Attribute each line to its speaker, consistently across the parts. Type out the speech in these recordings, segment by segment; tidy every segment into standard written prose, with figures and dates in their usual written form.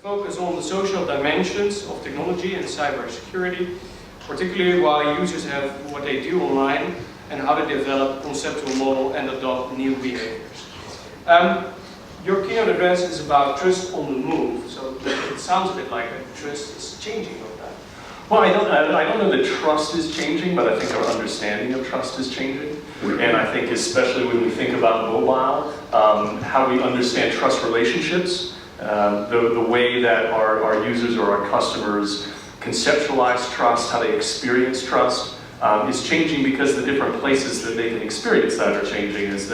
Speaker 1: focus on the social dimensions of technology and cybersecurity, particularly why users have what they do online and how to develop conceptual model and adopt new behaviors. Your keynote address is about trust on the move, so it sounds a bit like trust is changing with that.
Speaker 2: Well, I don't know that trust is changing, but I think our understanding of trust is changing. And I think especially when we think about mobile, how we understand trust relationships, the way that our users or our customers conceptualize trust, how they experience trust, is changing because the different places that they can experience that are changing as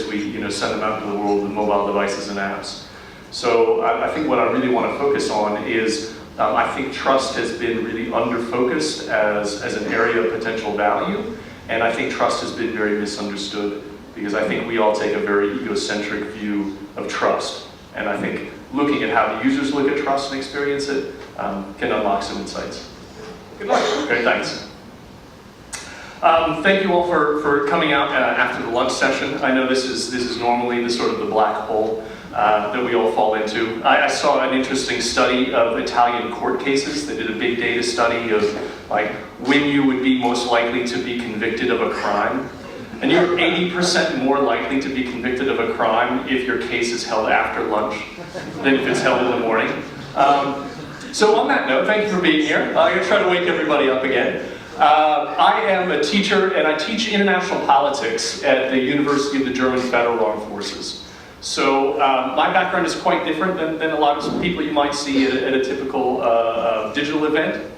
Speaker 2: we send them out into the world with mobile devices and apps. So I think what I really want to focus on is I think trust has been really under-focused as an area of potential value, and I think trust has been very misunderstood because I think we all take a very egocentric view of trust. And I think looking at how the users look at trust and experience it can unlock some insights.
Speaker 1: Good luck.
Speaker 2: Great, thanks. Thank you all for coming out after the lunch session. I know this is normally the sort of the black hole that we all fall into. I saw an interesting study of Italian court cases. They did a big data study of like when you would be most likely to be convicted of a crime. And you're 80% more likely to be convicted of a crime if your case is held after lunch than if it's held in the morning. So on that note, thank you for being here. I'm going to try to wake everybody up again. I am a teacher, and I teach international politics at the University of the German Federal Armed Forces. So my background is quite different than a lot of people you might see at a typical digital event.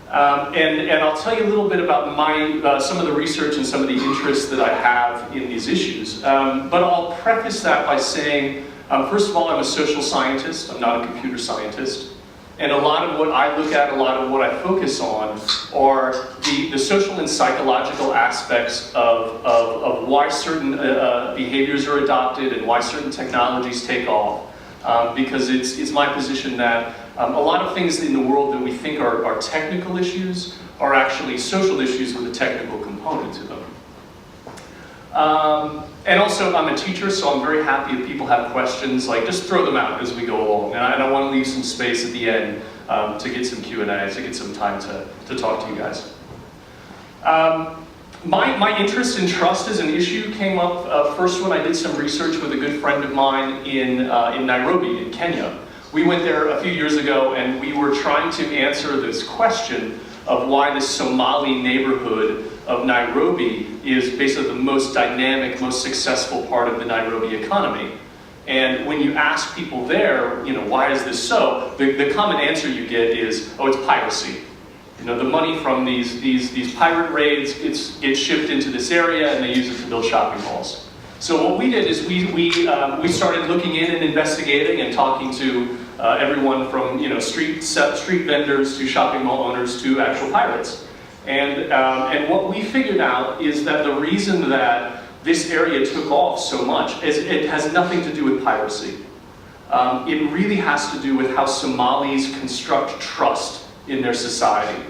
Speaker 2: And I'll tell you a little bit about some of the research and some of the interests that I have in these issues. But I'll preface that by saying, first of all, I'm a social scientist. I'm not a computer scientist. And a lot of what I look at, a lot of what I focus on are the social and psychological aspects of why certain behaviors are adopted and why certain technologies take off. Because it's my position that a lot of things in the world that we think are technical issues are actually social issues with a technical component to them. And also, I'm a teacher, so I'm very happy if people have questions, like just throw them out as we go along. And I want to leave some space at the end to get some Q&A, to get some time to talk to you guys. My interest in trust as an issue came up first when I did some research with a good friend of mine in Nairobi, in Kenya. We went there a few years ago, and we were trying to answer this question of why the Somali neighborhood of Nairobi is basically the most dynamic, most successful part of the Nairobi economy. And when you ask people there, why is this so? The common answer you get is, oh, it's piracy. The money from these pirate raids gets shipped into this area, and they use it to build shopping malls. So what we did is we started looking in and investigating and talking to everyone from street vendors to shopping mall owners to actual pirates. And what we figured out is that the reason that this area took off so much is it has nothing to do with piracy. It really has to do with how Somalis construct trust in their society.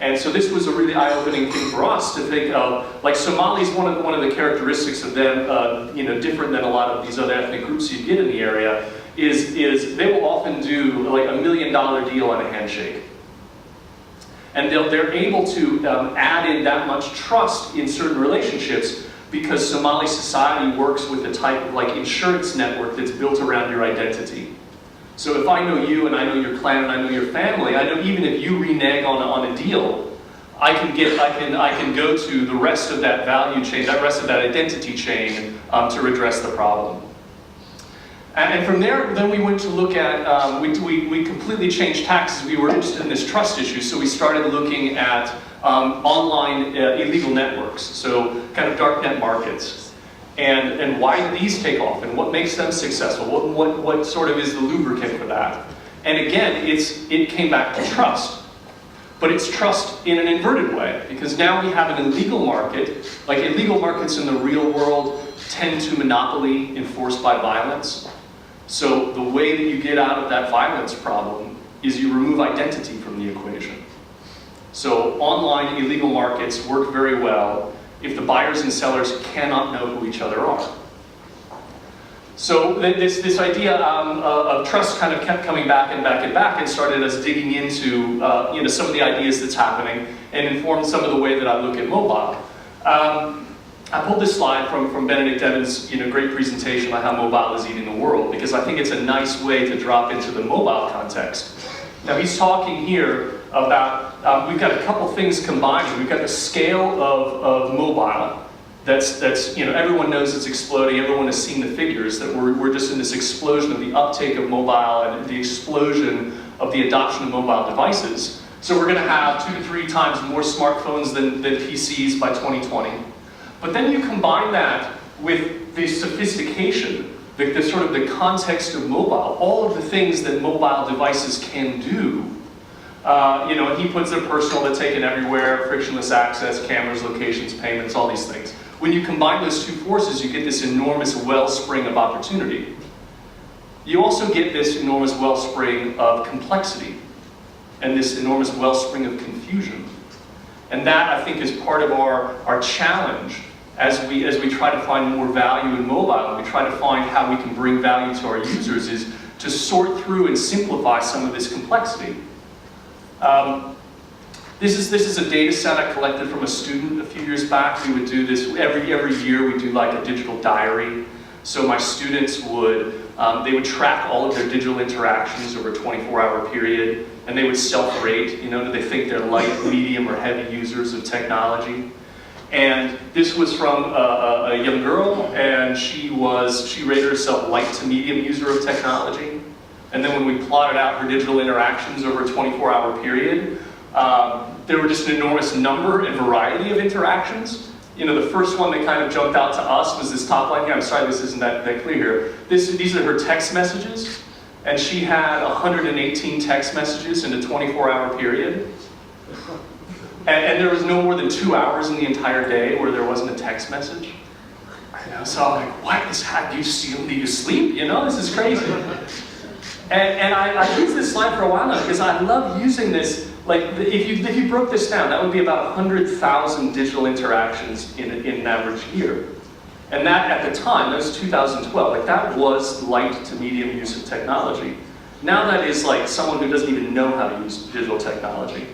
Speaker 2: And so this was a really eye-opening thing for us to think of. Like Somalis, one of the characteristics of them, different than a lot of these other ethnic groups you get in the area, is they will often do like $1 million deal on a handshake. And they're able to add in that much trust in certain relationships because Somali society works with a type of like insurance network that's built around your identity. So if I know you and I know your clan and I know your family, I know even if you renege on a deal, I can go to the rest of that value chain, that rest of that identity chain to redress the problem. And from there, then we went to look at, we completely changed tacks. We were interested in this trust issue, so we started looking at online illegal networks, so kind of darknet markets. And why do these take off, and what makes them successful? What sort of is the lubricant for that? And again, it came back to trust. But it's trust in an inverted way, because now we have an illegal market. Like illegal markets in the real world tend to monopoly enforced by violence. So the way that you get out of that violence problem is you remove identity from the equation. So online illegal markets work very well if the buyers and sellers cannot know who each other are. So this idea of trust kind of kept coming back and back and back, and started us digging into some of the ideas that's happening, and informed some of the way that I look at mobile. I pulled this slide from Benedict Evans' great presentation on how mobile is eating the world, because I think it's a nice way to drop into the mobile context. Now he's talking here about, we've got a couple things combined. We've got the scale of mobile. That's everyone knows it's exploding. Everyone has seen the figures that we're just in this explosion of the uptake of mobile and the explosion of the adoption of mobile devices. So we're going to have 2 to 3 times more smartphones than PCs by 2020. But then you combine that with the sophistication, the sort of the context of mobile, all of the things that mobile devices can do. And he puts their personal, they're taken everywhere, frictionless access, cameras, locations, payments, all these things. When you combine those two forces, you get this enormous wellspring of opportunity. You also get this enormous wellspring of complexity, and this enormous wellspring of confusion. And that, I think, is part of our challenge as we try to find more value in mobile, and we try to find how we can bring value to our users, is to sort through and simplify some of this complexity. This is a data set I collected from a student a few years back. We would do this every year. We do like a digital diary. So my students they would track all of their digital interactions over a 24-hour period, and they would self-rate. Do they think they're light, medium, or heavy users of technology? And this was from a young girl, and she rated herself light to medium user of technology. And then when we plotted out her digital interactions over a 24-hour period, there were just an enormous number and variety of interactions. The first one that kind of jumped out to us was this top line here. I'm sorry, this isn't that clear here. These are her text messages, and she had 118 text messages in a 24-hour period. And there was no more than 2 hours in the entire day where there wasn't a text message. So I'm like, what is happening? Do you sleep? This is crazy. And I used this slide for a while now because I love using this. Like, if you broke this down, that would be about 100,000 digital interactions in an average year. And that, at the time, that was 2012, like that was light to medium use of technology. Now that is like someone who doesn't even know how to use digital technology.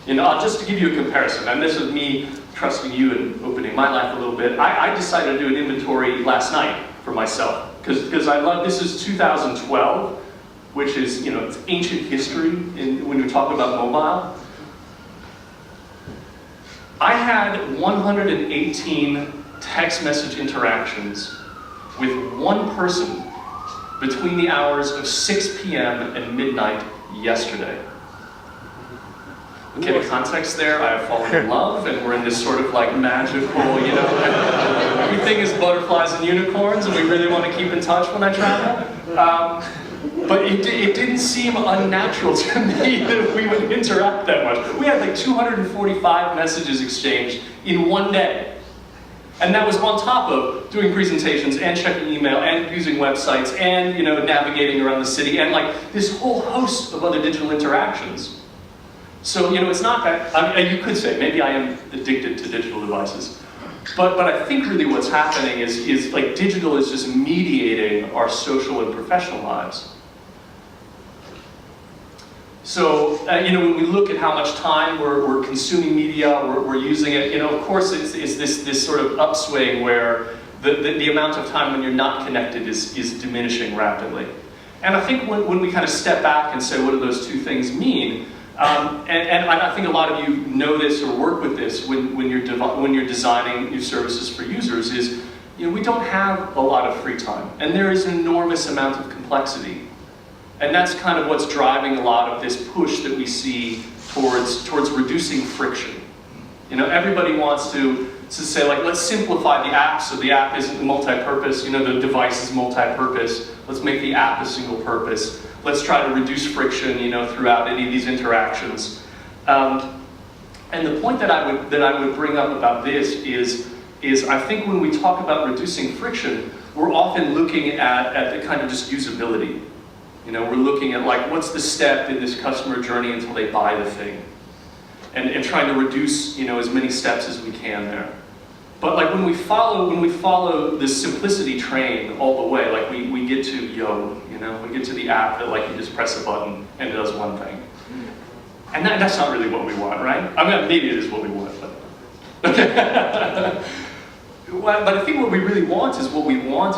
Speaker 2: Just to give you a comparison, and this is me trusting you and opening my life a little bit, I decided to do an inventory last night for myself, because I love, this is 2012, which is, it's ancient history when you're talking about mobile. I had 118 text message interactions with one person between the hours of 6 p.m. and midnight yesterday. Okay, the context there, I have fallen in love, and we're in this sort of like magical, everything is butterflies and unicorns, and we really want to keep in touch when I travel. But it didn't seem unnatural to me that we would interact that much. We had like 245 messages exchanged in one day. And that was on top of doing presentations and checking email and using websites and navigating around the city and like this whole host of other digital interactions. So it's not that, you could say maybe I am addicted to digital devices. But I think really what's happening is like digital is just mediating our social and professional lives. So, when we look at how much time we're consuming media, we're using it, of course it's this sort of upswing where the amount of time when you're not connected is diminishing rapidly. And I think when we kind of step back and say, what do those two things mean? And I think a lot of you know this or work with this when you're designing new services for users is, we don't have a lot of free time. And there is an enormous amount of complexity. And that's kind of what's driving a lot of this push that we see towards reducing friction. Everybody wants to say, like, let's simplify the app so the app isn't multi-purpose, the device is multi-purpose. Let's make the app a single purpose. Let's try to reduce friction, throughout any of these interactions. And the point that I would bring up about this is I think when we talk about reducing friction, we're often looking at the kind of just usability. We're looking at like, what's the step in this customer journey until they buy the thing? And trying to reduce, as many steps as we can there. But like when we follow this simplicity train all the way, like we get to Yo, you know, we get to the app that like you just press a button and it does one thing. And that's not really what we want, right? I mean, maybe it is what we want, but okay. But I think what we really want is we want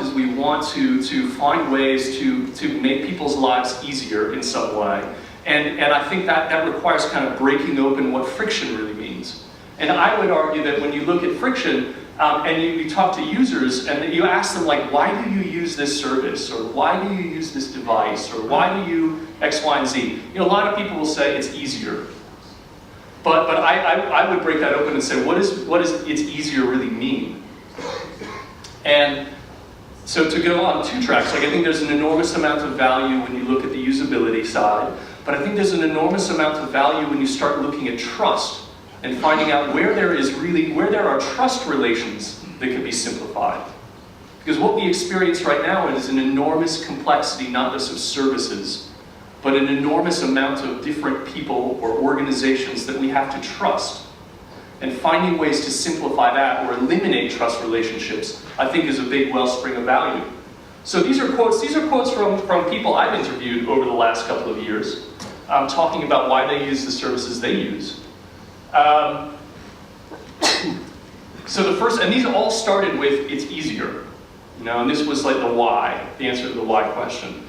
Speaker 2: to find ways to make people's lives easier in some way. And I think that requires kind of breaking open what friction really means. And I would argue that when you look at friction, and you talk to users, and you ask them, like, why do you use this service? Or why do you use this device? Or why do you X, Y, and Z? You know, a lot of people will say it's easier. But I would break that open and say, what does it's easier really mean? And so to go on two tracks, like I think there's an enormous amount of value when you look at the usability side, but I think there's an enormous amount of value when you start looking at trust and finding out where there are trust relations that can be simplified. Because what we experience right now is an enormous complexity, not just of services, but an enormous amount of different people or organizations that we have to trust. And finding ways to simplify that or eliminate trust relationships, I think, is a big wellspring of value. So these are quotes from people I've interviewed over the last couple of years, talking about why they use the services they use. So the first, and these all started with, it's easier. You know, and this was like the why, the answer to the why question.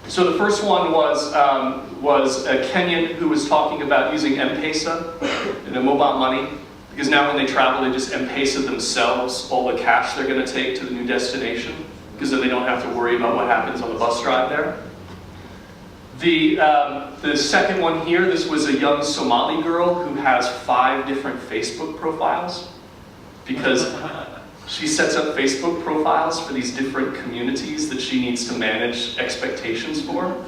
Speaker 2: So the first one was a Kenyan who was talking about using M-Pesa, you know, mobile money, because now when they travel, they just M-Pesa themselves all the cash they're going to take to the new destination, because then they don't have to worry about what happens on the bus drive there. The second one here, this was a young Somali girl who has 5 different Facebook profiles, because she sets up Facebook profiles for these different communities that she needs to manage expectations for.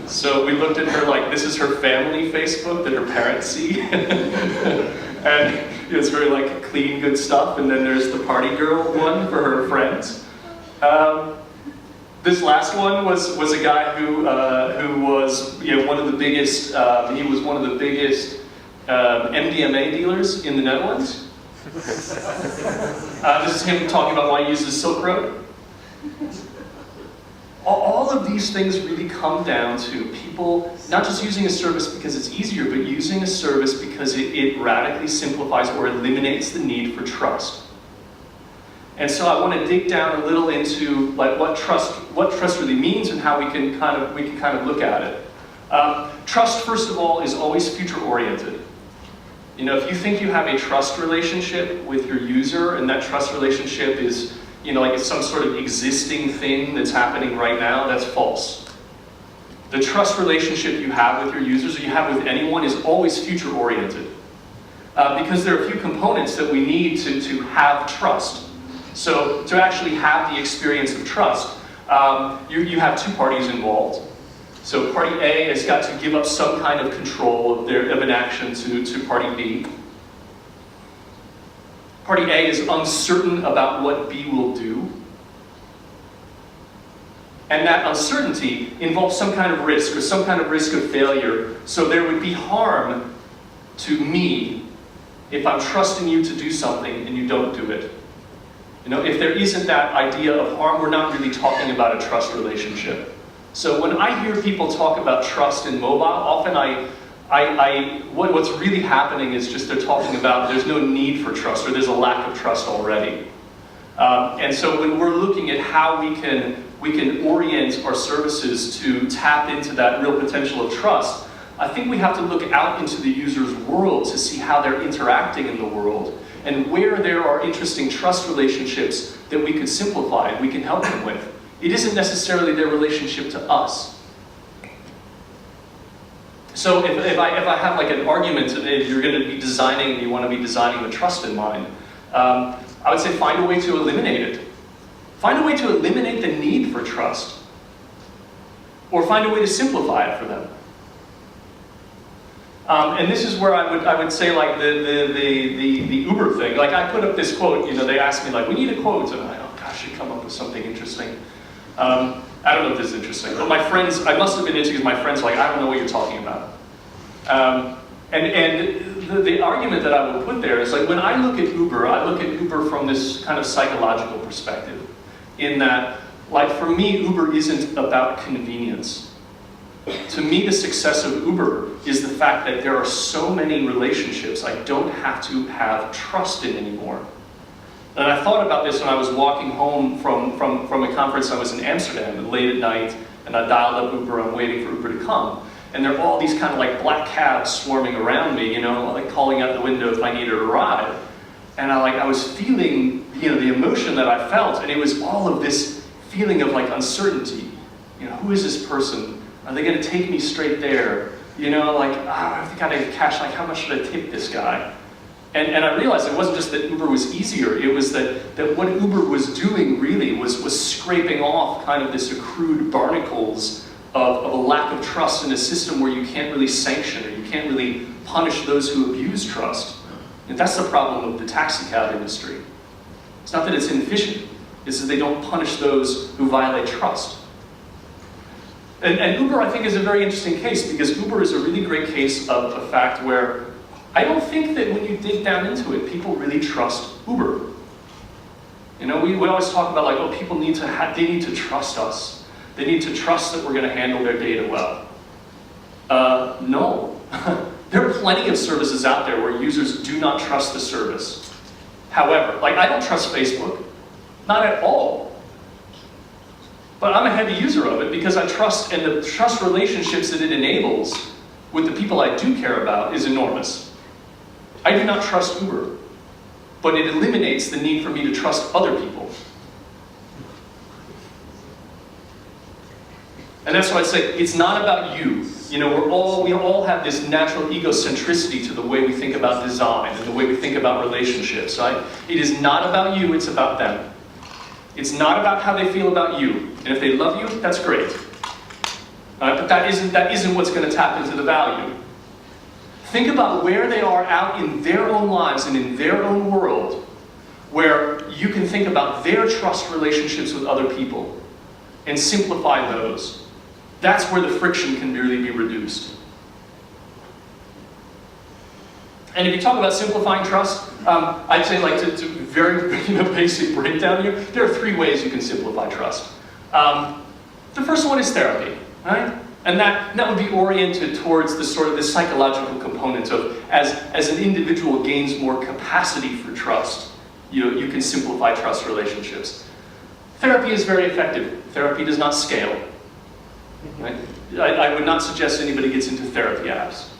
Speaker 2: So we looked at her like, this is her family Facebook that her parents see. And you know, it's very like clean, good stuff. And then there's the party girl one for her friends. This last one was a guy who was, you know, one of the biggest. He was one of the biggest MDMA dealers in the Netherlands. This is him talking about why he uses Silk Road. All of these things really come down to people not just using a service because it's easier, but using a service because it radically simplifies or eliminates the need for trust. And so I want to dig down a little into like what trust really means and how we can kind of look at it. Trust, first of all, is always future-oriented. You know, if you think you have a trust relationship with your user, and that trust relationship is, you know, like it's some sort of existing thing that's happening right now, that's false. The trust relationship you have with your users, or you have with anyone, is always future-oriented. Because there are a few components that we need to have trust. So to actually have the experience of trust, you have 2 parties involved. So party A has got to give up some kind of control of an action to party B. Party A is uncertain about what B will do. And that uncertainty involves some kind of risk, or some kind of risk of failure. So there would be harm to me if I'm trusting you to do something and you don't do it. You know, if there isn't that idea of harm, we're not really talking about a trust relationship. So when I hear people talk about trust in mobile, often what's really happening is just they're talking about there's no need for trust, or there's a lack of trust already. And so when we're looking at how we can orient our services to tap into that real potential of trust, I think we have to look out into the user's world to see how they're interacting in the world, and where there are interesting trust relationships that we could simplify and we can help them with. It isn't necessarily their relationship to us. So if I have like an argument, if you're going to be designing and you want to be designing with trust in mind, I would say find a way to eliminate it. Find a way to eliminate the need for trust. Or find a way to simplify it for them. And this is where I would say like the Uber thing. Like I put up this quote, you know, they asked me like, we need a quote, and I, oh gosh, you come up with something interesting. I don't know if this is interesting, but my friends, I must have been into because my friends were like, I don't know what you're talking about. And the argument that I would put there is like when I look at Uber from this kind of psychological perspective, in that, like for me, Uber isn't about convenience. To me, the success of Uber is the fact that there are so many relationships I don't have to have trust in anymore. And I thought about this when I was walking home from a conference. I was in Amsterdam late at night, and I dialed up Uber. I'm waiting for Uber to come. And there are all these kind of like black cabs swarming around me, you know, like calling out the window if I needed a ride. And I was feeling, you know, the emotion that I felt, and it was all of this feeling of like uncertainty. You know, who is this person? Are they going to take me straight there? You know, like, I think I got to cash, like, how much should I tip this guy? And I realized it wasn't just that Uber was easier, it was that what Uber was doing really was scraping off kind of this accrued barnacles of a lack of trust in a system where you can't really sanction or you can't really punish those who abuse trust. And that's the problem with the taxi cab industry. It's not that it's inefficient, it's that they don't punish those who violate trust. And Uber, I think, is a very interesting case because Uber is a really great case of a fact where I don't think that when you dig down into it, people really trust Uber. You know, we always talk about like, oh, people need to trust us. They need to trust that we're going to handle their data well. No. There are plenty of services out there where users do not trust the service. However, like I don't trust Facebook, not at all. But I'm a heavy user of it because I trust, and the trust relationships that it enables with the people I do care about is enormous. I do not trust Uber, but it eliminates the need for me to trust other people. And that's why I say it's not about you. You know, we all have this natural egocentricity to the way we think about design and the way we think about relationships, right? It is not about you, it's about them. It's not about how they feel about you. And if they love you, that's great. But that isn't what's going to tap into the value. Think about where they are out in their own lives and in their own world, where you can think about their trust relationships with other people and simplify those. That's where the friction can really be reduced. And if you talk about simplifying trust, I'd say, like, to very basic breakdown here, there are 3 ways you can simplify trust. The first one is therapy, right? And that would be oriented towards the sort of the psychological component of as an individual gains more capacity for trust, you can simplify trust relationships. Therapy is very effective. Therapy does not scale. Right? I would not suggest anybody gets into therapy apps.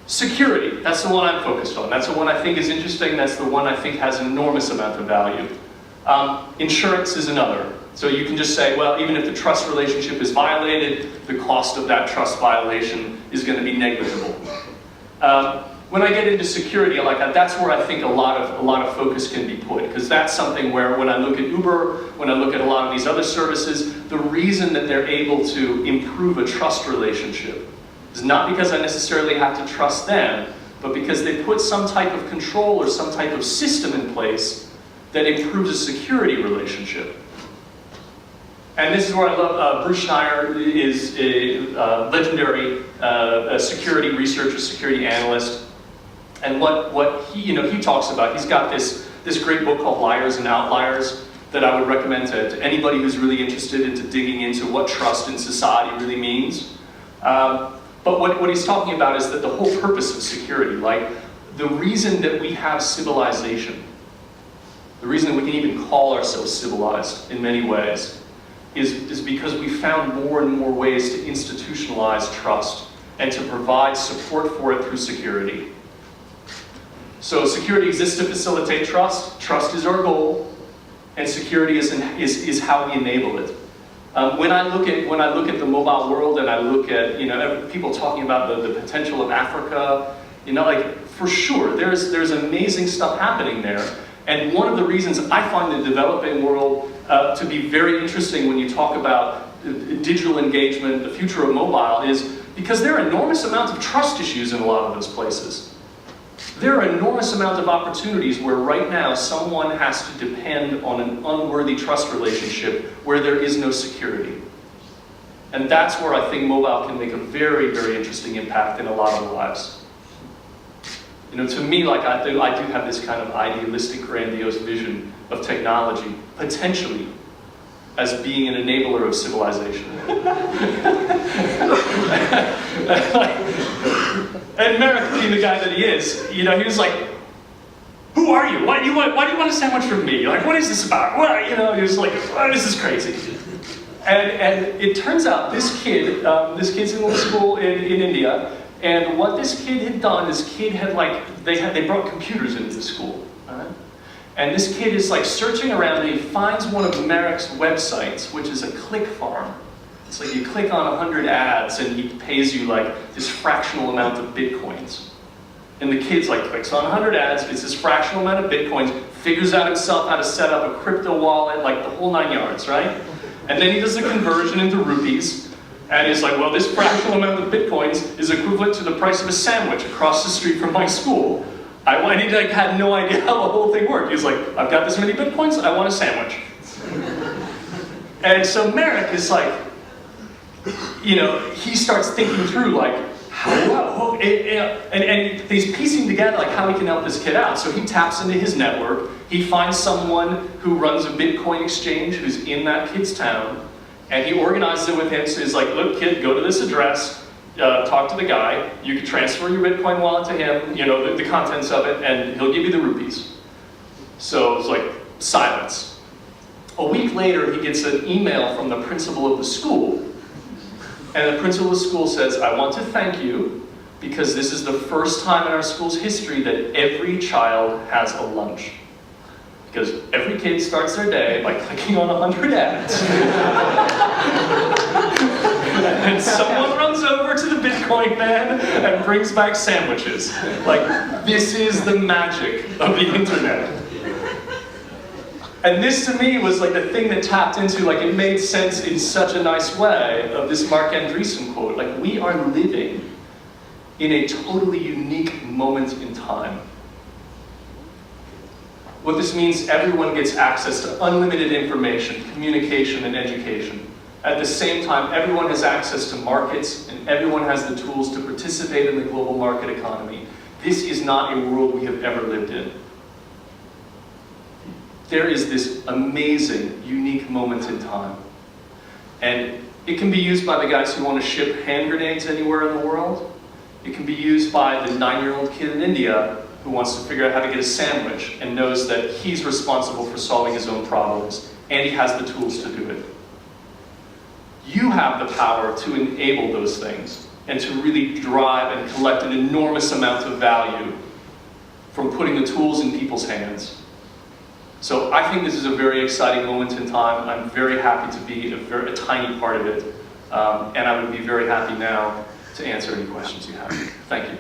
Speaker 2: Security, that's the one I'm focused on. That's the one I think is interesting. That's the one I think has an enormous amount of value. Insurance is another. So you can just say, well, even if the trust relationship is violated, the cost of that trust violation is going to be negligible. When I get into security like that, that's where I think a lot of focus can be put, because that's something where when I look at Uber, when I look at a lot of these other services, the reason that they're able to improve a trust relationship is not because I necessarily have to trust them, but because they put some type of control or some type of system in place that improves a security relationship. And this is where I love, Bruce Schneier is a legendary security researcher, security analyst. And what he talks about, he's got this great book called Liars and Outliers that I would recommend to anybody who's really interested into digging into what trust in society really means. But what he's talking about is that the whole purpose of security, like the reason that we have civilization, the reason that we can even call ourselves civilized in many ways, is because we found more and more ways to institutionalize trust and to provide support for it through security. So security exists to facilitate trust. Trust is our goal, and security is how we enable it. When I look at the mobile world, and I look at people talking about the potential of Africa, like for sure there's amazing stuff happening there. And one of the reasons I find the developing world to be very interesting when you talk about digital engagement, the future of mobile, is because there are enormous amounts of trust issues in a lot of those places. There are enormous amounts of opportunities where right now someone has to depend on an unworthy trust relationship where there is no security. And that's where I think mobile can make a very, very interesting impact in a lot of lives. You know, to me, like I do have this kind of idealistic, grandiose vision of technology, potentially as being an enabler of civilization. And Marc, being the guy that he is, you know, he was like, "Who are you? Why do you want a sandwich from me? Like, what is this about?" Well, you know, he was like, "Oh, this is crazy." And it turns out this kid's in a school in India, and what this kid had done, this kid had they brought computers into the school, right? And this kid is like searching around and he finds one of Marc's websites, which is a click farm. It's like you click on 100 ads and he pays you like this fractional amount of bitcoins. And the kid's like clicks on 100 ads, gets this fractional amount of bitcoins, figures out himself how to set up a crypto wallet, like the whole 9 yards, right? And then he does the conversion into rupees, and he's like, well, this fractional amount of bitcoins is equivalent to the price of a sandwich across the street from my school. And he like, had no idea how the whole thing worked. He was like, I've got this many bitcoins, I want a sandwich. And so Marc is like, you know, he starts thinking through like, and he's piecing together like how he can help this kid out. So he taps into his network. He finds someone who runs a Bitcoin exchange who's in that kid's town, and he organizes it with him. So he's like, look, kid, go to this address, talk to the guy. You can transfer your Bitcoin wallet to him, you know, the contents of it, and he'll give you the rupees. So it's like silence. A week later, he gets an email from the principal of the school. And the principal of the school says, I want to thank you because this is the first time in our school's history that every child has a lunch. Because every kid starts their day by clicking on 100 ads. And someone runs over to the Bitcoin man and brings back sandwiches. Like, this is the magic of the internet. And this to me was like the thing that tapped into, like it made sense in such a nice way of this Marc Andreessen quote. Like, we are living in a totally unique moment in time. What this means, everyone gets access to unlimited information, communication, and education. At the same time, everyone has access to markets, and everyone has the tools to participate in the global market economy. This is not a world we have ever lived in. There is this amazing, unique moment in time. And it can be used by the guys who want to ship hand grenades anywhere in the world. It can be used by the 9-year-old kid in India who wants to figure out how to get a sandwich and knows that he's responsible for solving his own problems, and he has the tools to do it. You have the power to enable those things and to really drive and collect an enormous amount of value from putting the tools in people's hands. So I think this is a very exciting moment in time. I'm very happy to be a tiny part of it. And I would be very happy now to answer any questions you have. Thank you.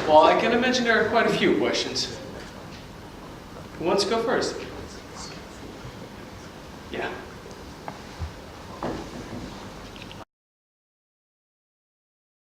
Speaker 1: Well, I can imagine there are quite a few questions. Who wants to go first? Yeah.